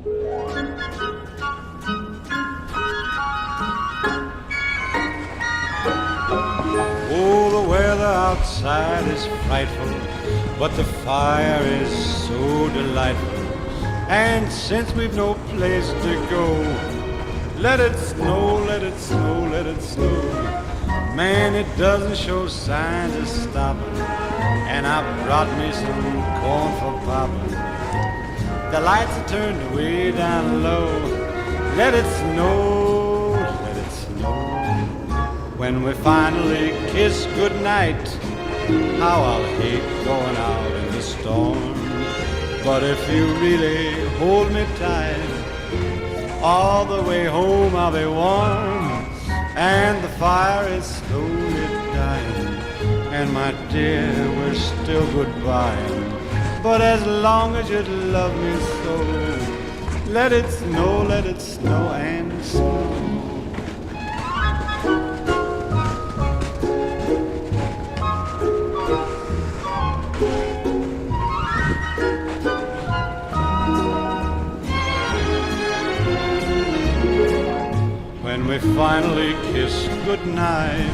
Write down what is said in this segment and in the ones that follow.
Oh, the weather outside is frightful, but the fire is so delightful. And since we've no place to go, let it snow, let it snow, let it snow. Man, it doesn't show signs of stopping, and I brought me some corn for popping. The lights are turned way down low. Let it snow, let it snow. When we finally kiss goodnight, how I'll hate going out in the storm. But if you really hold me tight, all the way home I'll be warm. And the fire is slowly dying, and my dear, we're still goodbye. But as long as you love me so, let it snow and snow. When we finally kiss goodnight,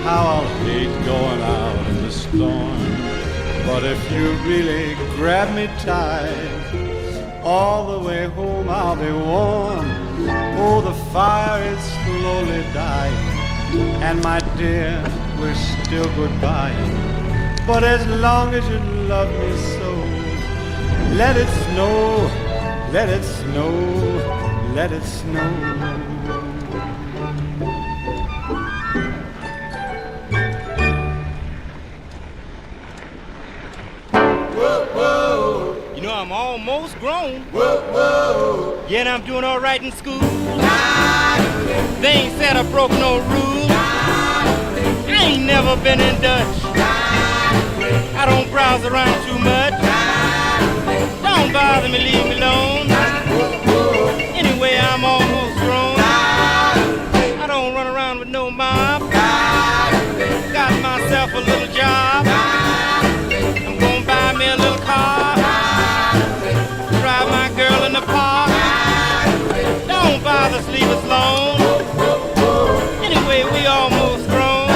how I'll hate going out in the storm. But if you really grab me tight, all the way home I'll be warm. Oh, the fire is slowly dying, and my dear, we're still goodbye. But as long as you love me so, let it snow, let it snow, let it snow. I'm almost grown. Whoa, whoa. Yeah, and I'm doing all right in school. They ain't said I broke no rules. I ain't never been in Dutch. I don't browse around too much. Don't bother me, leave me alone. Anyway, I'm almost grown. I don't run around with no mob. Got myself a little job. I'm gonna buy me a little car. Drive my girl in the park. Don't bother, leave us alone. Anyway, we almost grown.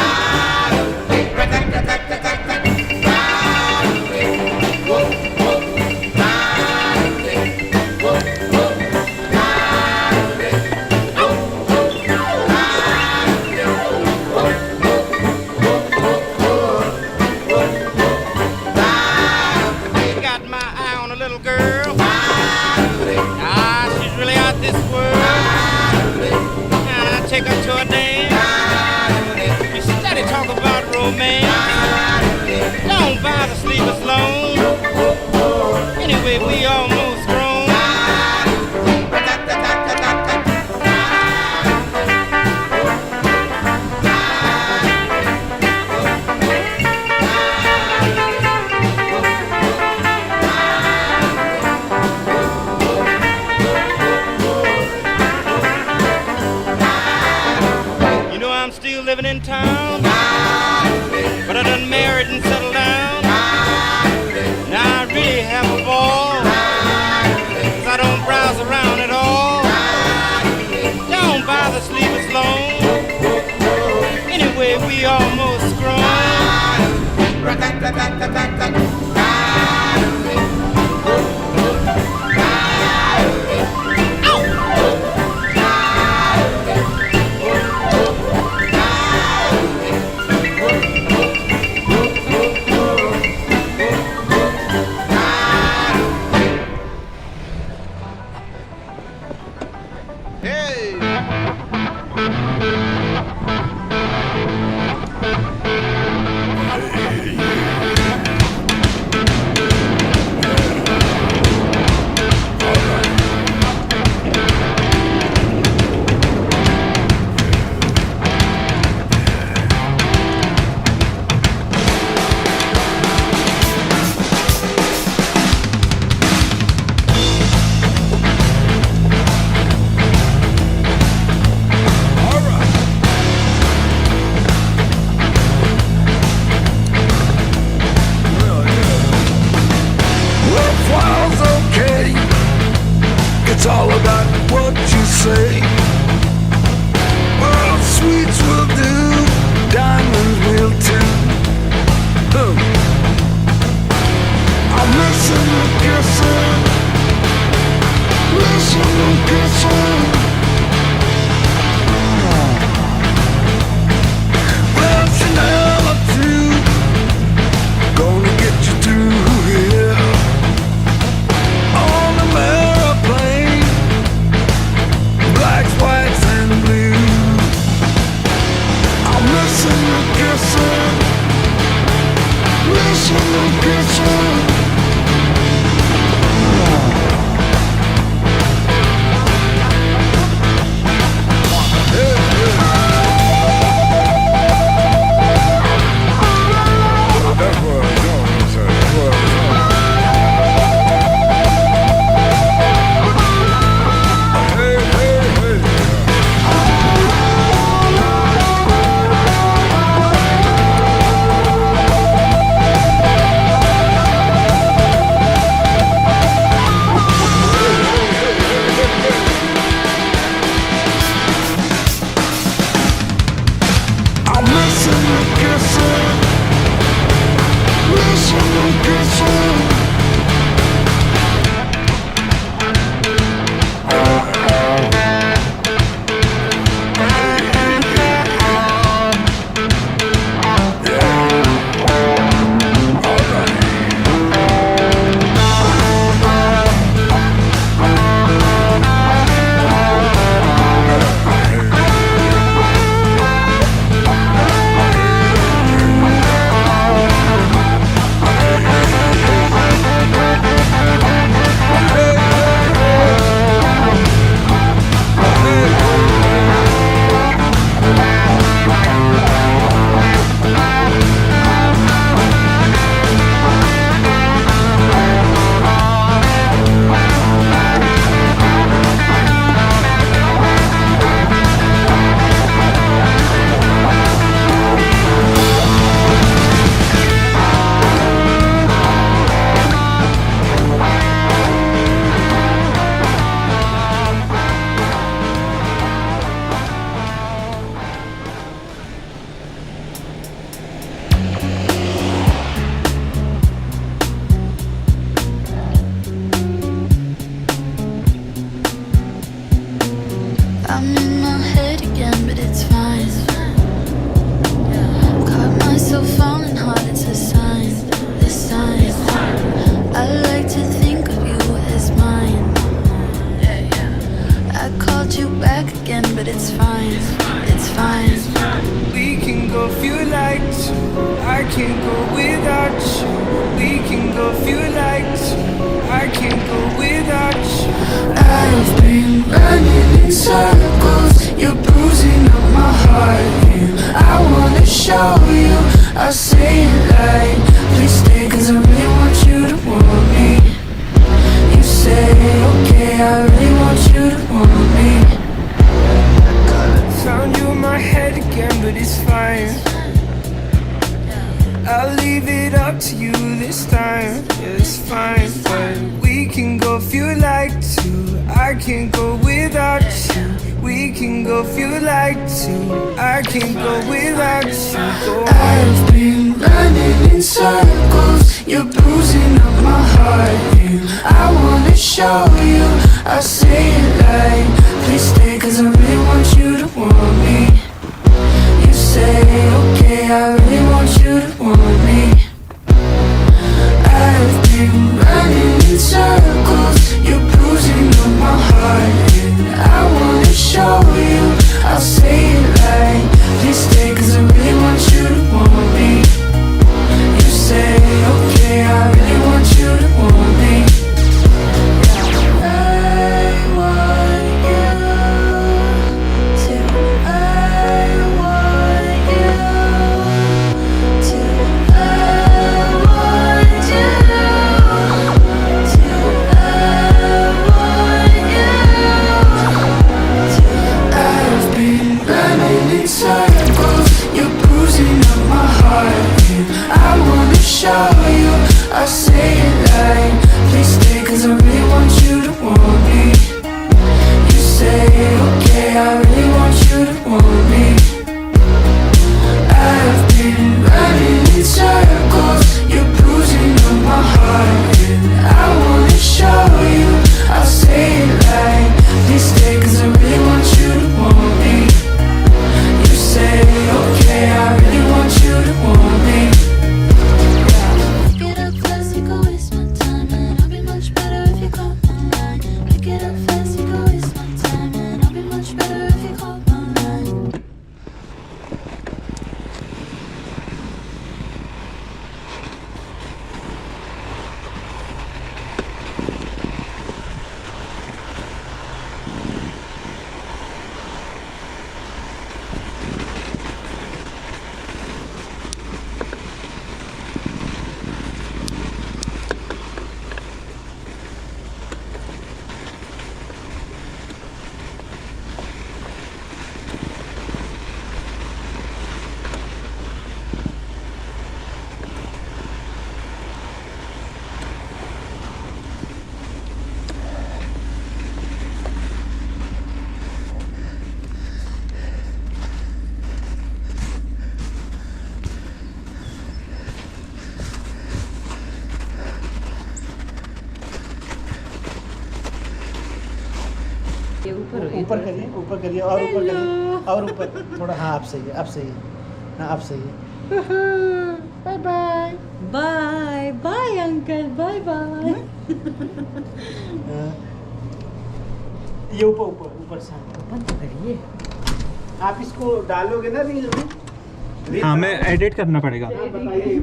Got my eye on a little girl. She's really out this world. And I take her to a dance. We steady talk about romance. Don't bother, sleep us alone. Anyway, we almost grown. Living in town, but I done married and settled down. Now I really have a ball, 'cause I don't browse around at all. Don't bother, sleep us alone. Anyway, we almost grown. say. Well, sweets will do, diamonds will too. I'm missing the kissing, missing the kissing. Well, Chanel or two, gonna get you through here. On the airplane, blacks, whites, and blues. I'm missing the kissing, missing the kissing. I'm in my head again, but it's fine. Caught myself falling hard, it's a sign, this sign. I like to think of you as mine. I called you back again, but it's fine, it's fine. We can go if you like to, I can't go without you. We can go if you like to, I can't go without you. I've been running in circles, you're bruising up my heart, and I wanna show you, I'll say it like, please stay, cause I really want you to want me. You say, okay, I really want you to want me. Found you in my head again, but it's fine. I'll leave it up to you this time. Yeah, it's fine, but we can go if you like to, I can't go without you. We can go if you like to, I can't go without you. Go I've been running in circles, you're bruising up my heart, and I wanna show you, I'll say it like, please stay, cause I really want you to want me. You say, okay, I really want you to want me. I've been running in circles, you're bruising up my heart, and I wanna show you, I'll say it like, please stay, cause I really want you to want me. You say, okay, I really want you to want me. I want you to, I want you. ये ऊपर ऊपर करिए और ऊपर करिए और ऊपर थोड़ा। हाँ आप सही है, आप सही है, हाँ आप सही है। Bye bye bye bye uncle, bye bye. ये ऊपर से बंद करिए। आप इसको डालोगे ना रील में? हाँ, मैं एडिट करना पड़ेगा। बताइए।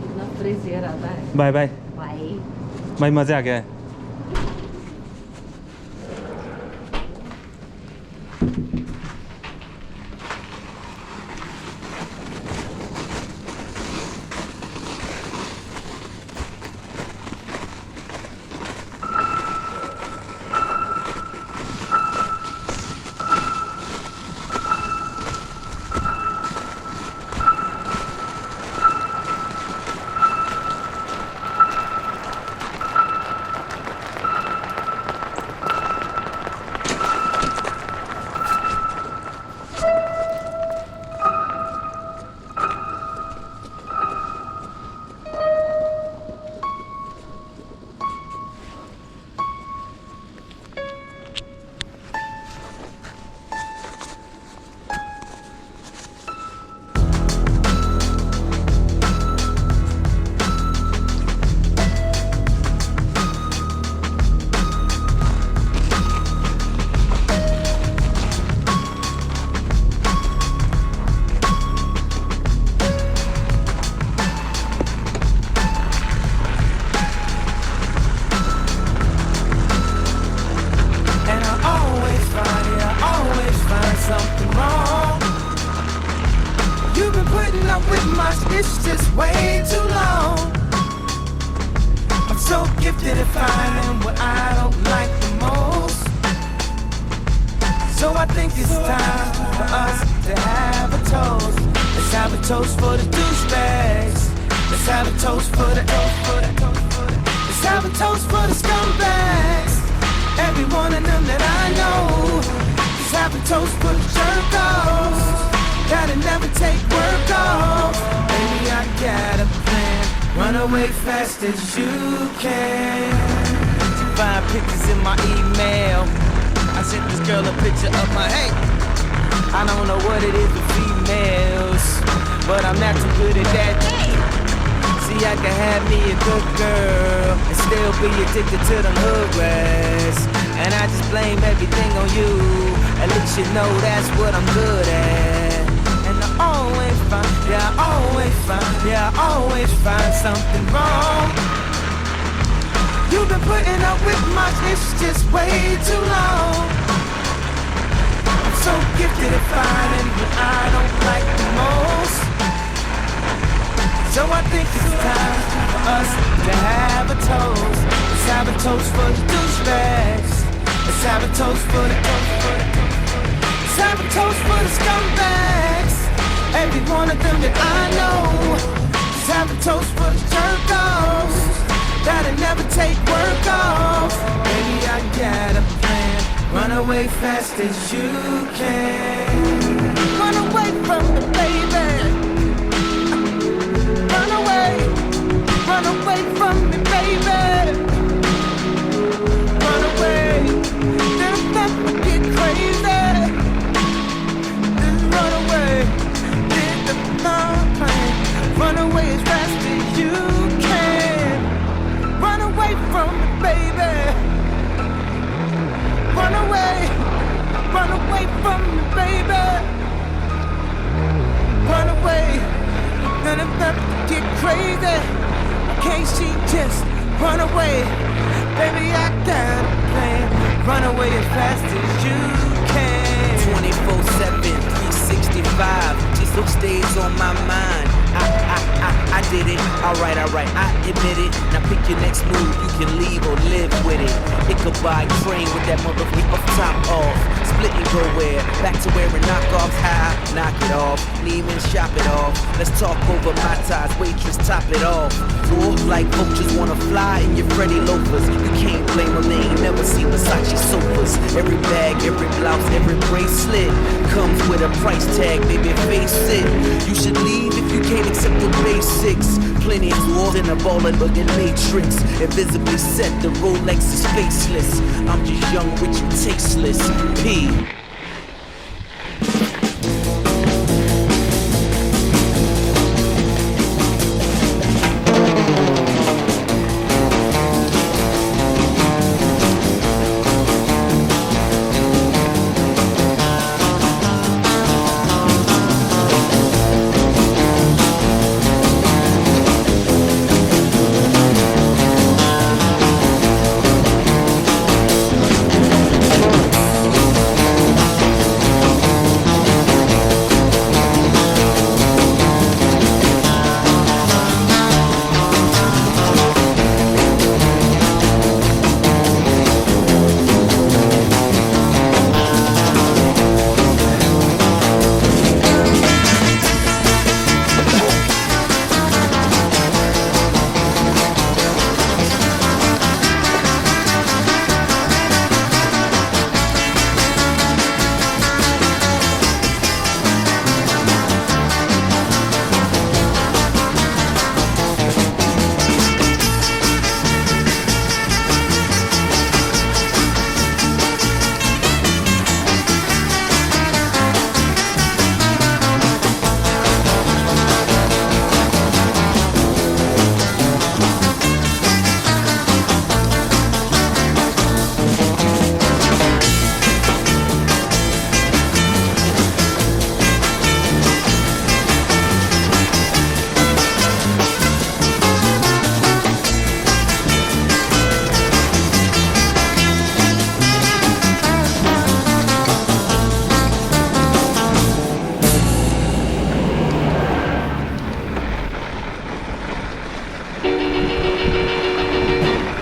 कितना फ्रेश एयर आता है। Bye bye bye. भाई, मज़े आ गया है। something wrong. You've been putting up with my stitches way too long. I'm so gifted at finding what I don't like the most. So I think it's time for us to have a toast. Let's have a toast for the douchebags. Let's have a toast for the Let's have a toast for the scumbags. Every one of them that I know. Let's have a toast for the jerk-offs. Gotta never take work off. Baby, I got a plan. Run away fast as you can. Find pictures in my email. I sent this girl a picture of my hey. I don't know what it is with females, but I'm not too good at that. See, I can have me a good girl and still be addicted to them hood rats. And I just blame everything on you. At least you know that's what I'm good at. And I always find, yeah, I always find something wrong. You've been putting up with my just way too long. I'm so gifted at finding what I don't like the most. So I think it's time for us to have a toast. Let's have a toast for the douchebags. Let's have a toast for the Let's have a toast for the scumbags. Every one of them that I know. Let's have a toast for the jerk-offs. That'll never take work off. Baby, I got a plan. Run away fast as you can. Run away from the baby. Run away from me, baby. Run away. Then I'm never get crazy. Then run away. Then the plan. Run away as fast as you can. Run away from me, baby. Run away from me, baby. Run away. Then I'm never get crazy. Can't she just run away? Baby, I got a plan. Run away as fast as you can. 24/7, 365. Just those stays on my mind. I did it. Alright, I admit it. Now pick your next move. You can leave or live with it. Ichabod train with that motherfucker top off. Split and go where? Back to wearing knockoffs. High, knock it off. Neiman, shop it off. Let's talk over my ties. Waitress, top it off. Or like vultures wanna fly in your Freddy loafers. You can't blame them. They ain't never seen Versace sofas. Every bag, every blouse, every bracelet comes with a price tag. Baby, face it. You should leave if you can't accept the basics. plenty more than a ball and bug and matrix. Invisibly set, the Rolex is faceless. I'm just young, rich, and tasteless. P.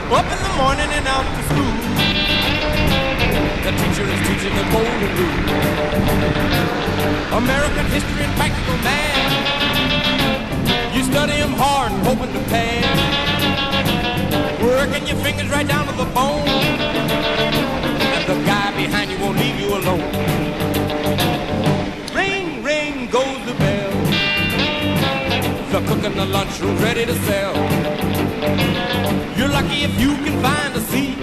Up in the morning and out to school. The teacher is teaching the golden rule. American history and practical math. You study them hard, hoping to pass. Working your fingers right down to the bone. And the guy behind you won't leave you alone. Ring, ring goes the bell. The cook in the lunchroom's ready to sell. You're lucky if you can find a seat.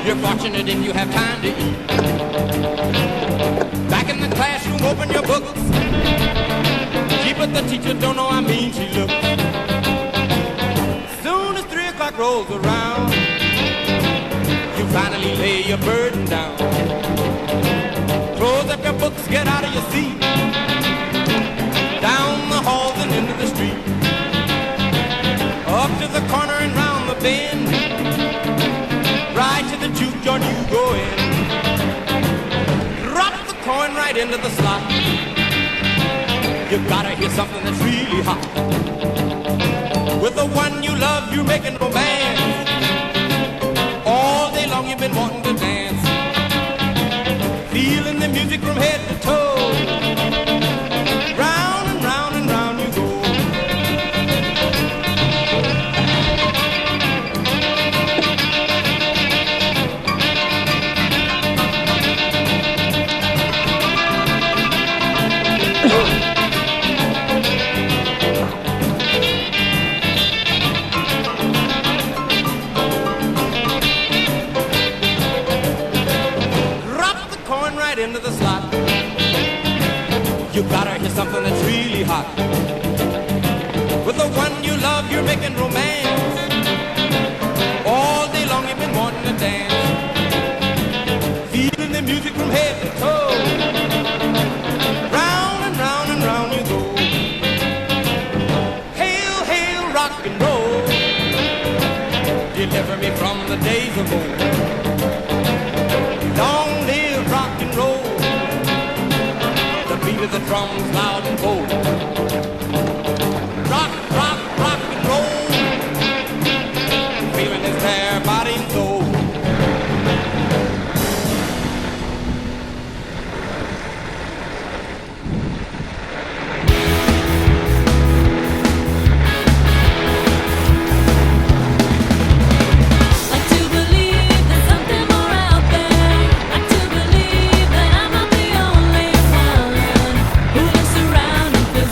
You're fortunate if you have time to eat. Back in the classroom, open your books. Gee, but the teacher don't know how mean she looks. Soon as 3 o'clock rolls around, you finally lay your burden down. Close up your books, get out of your seat. Down the halls and into the street. Up to the corner and round the bend. Right to the juke joint you go in. Drop the coin right into the slot. You gotta hear something that's really hot. With the one you love, you're making romance. All day long you've been wanting to dance. Feeling the music from head to toe. Round and round and round you go. Into the slot. You gotta hear something that's really hot. With the one you love, you're making romance. All day long you've been wanting to dance. Feeling the music from head to toe. Round and round and round you go. Hail, hail, rock and roll. Deliver me from the days of old. Long live rock and roll. The beat of the drums loud and bold. Rock, rock, rock and roll. Feeling his bare body and soul. Who looks around and feels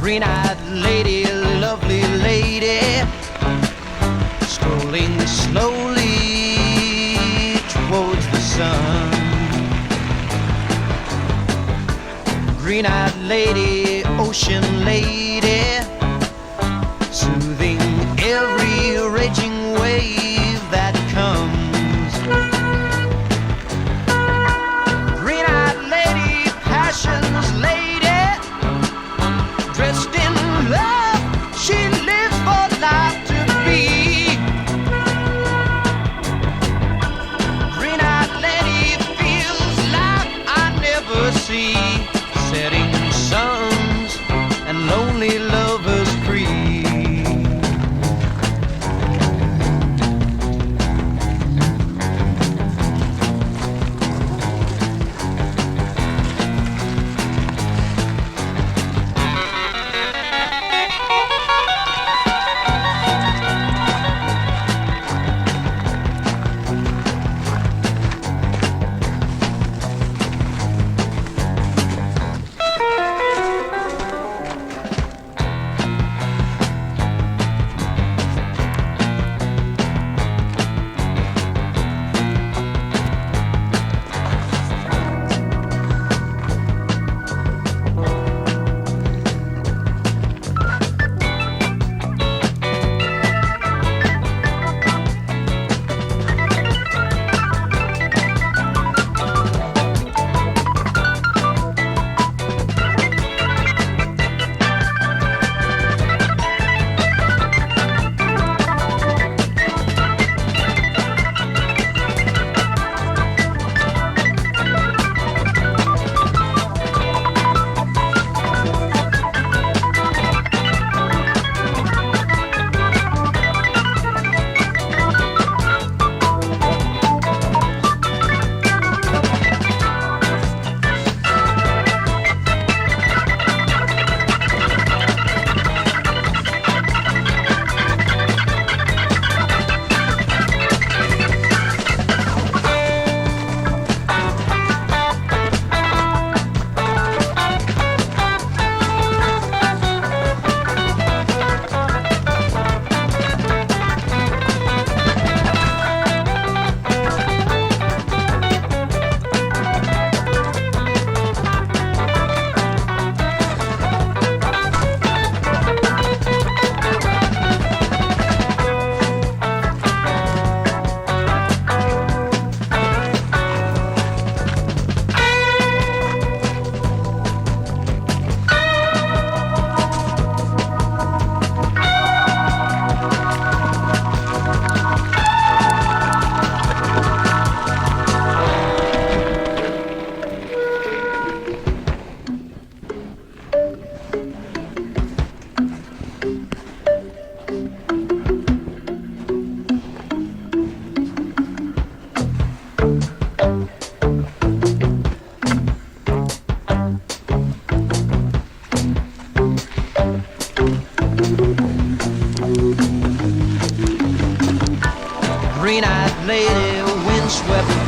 Green-eyed lady, lovely lady, strolling slowly towards the sun. Green-eyed lady, ocean lady, soothing every raging wave that comes. Green-eyed lady, passion's lady, dressed in love, she lives for life to be. Green-eyed lady feels like I never see. Setting suns and lonely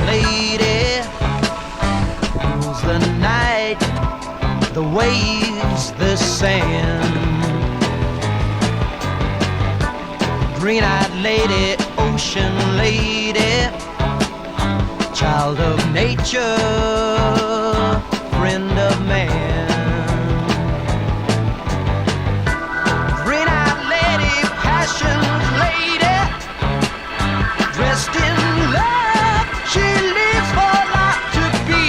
lady rules the night, the waves, the sand. Green-eyed lady, ocean lady, child of nature, friend of man. Green-eyed lady, passion's lady, dressed in love, she lives for life to be.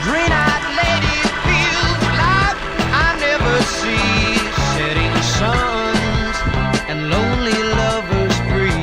Green-eyed lady feels life I never see, setting suns and lonely lovers free.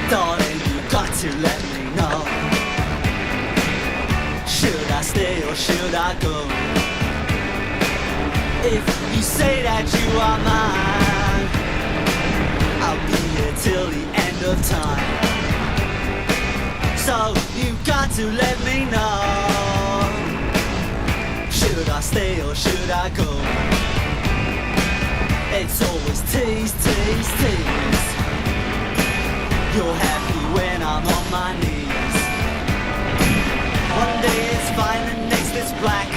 Darling, you got to let me know. Should I stay or should I go? If you say that you are mine, I'll be here till the end of time. So you got to let me know. Should I stay or should I go? It's always tease, tease, tease. You're happy when I'm on my knees. One day it's fine and next it's black.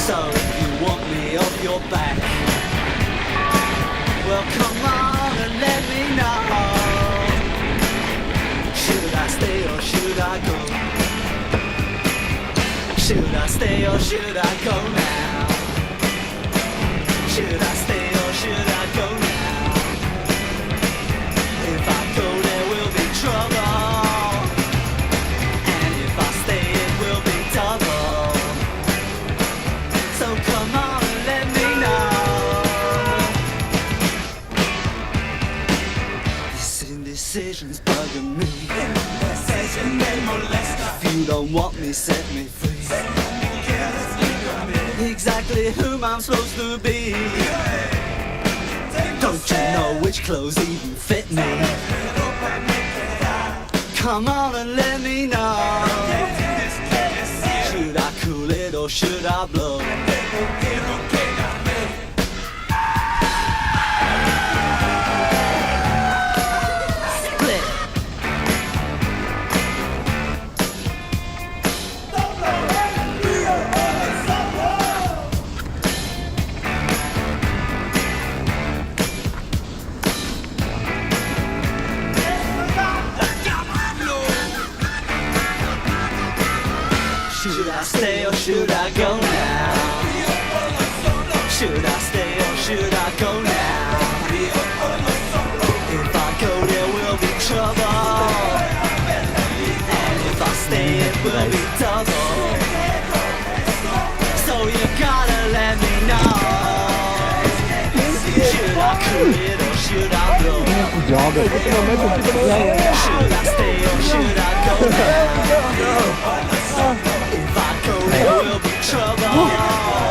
So if you want me off your back, well come on and let me know. Should I stay or should I go? Should I stay or should I go now? Should I stay or should I go now? If I go there will be trouble, and if I stay it will be double. So come on and let me know. These indecisions bugging me. If you don't want me, set me free. Exactly whom I'm supposed to be. Don't you know which clothes even fit me? Come on and let me know. Should I cool it or should I blow? Split. Should I stay or should I go now? Should I stay or should I go now? If I go there will be trouble, and if I stay it will be double. So you gotta let me know. Should I cool it or should I blow? Should I stay or should I go now? If I go there will be trouble.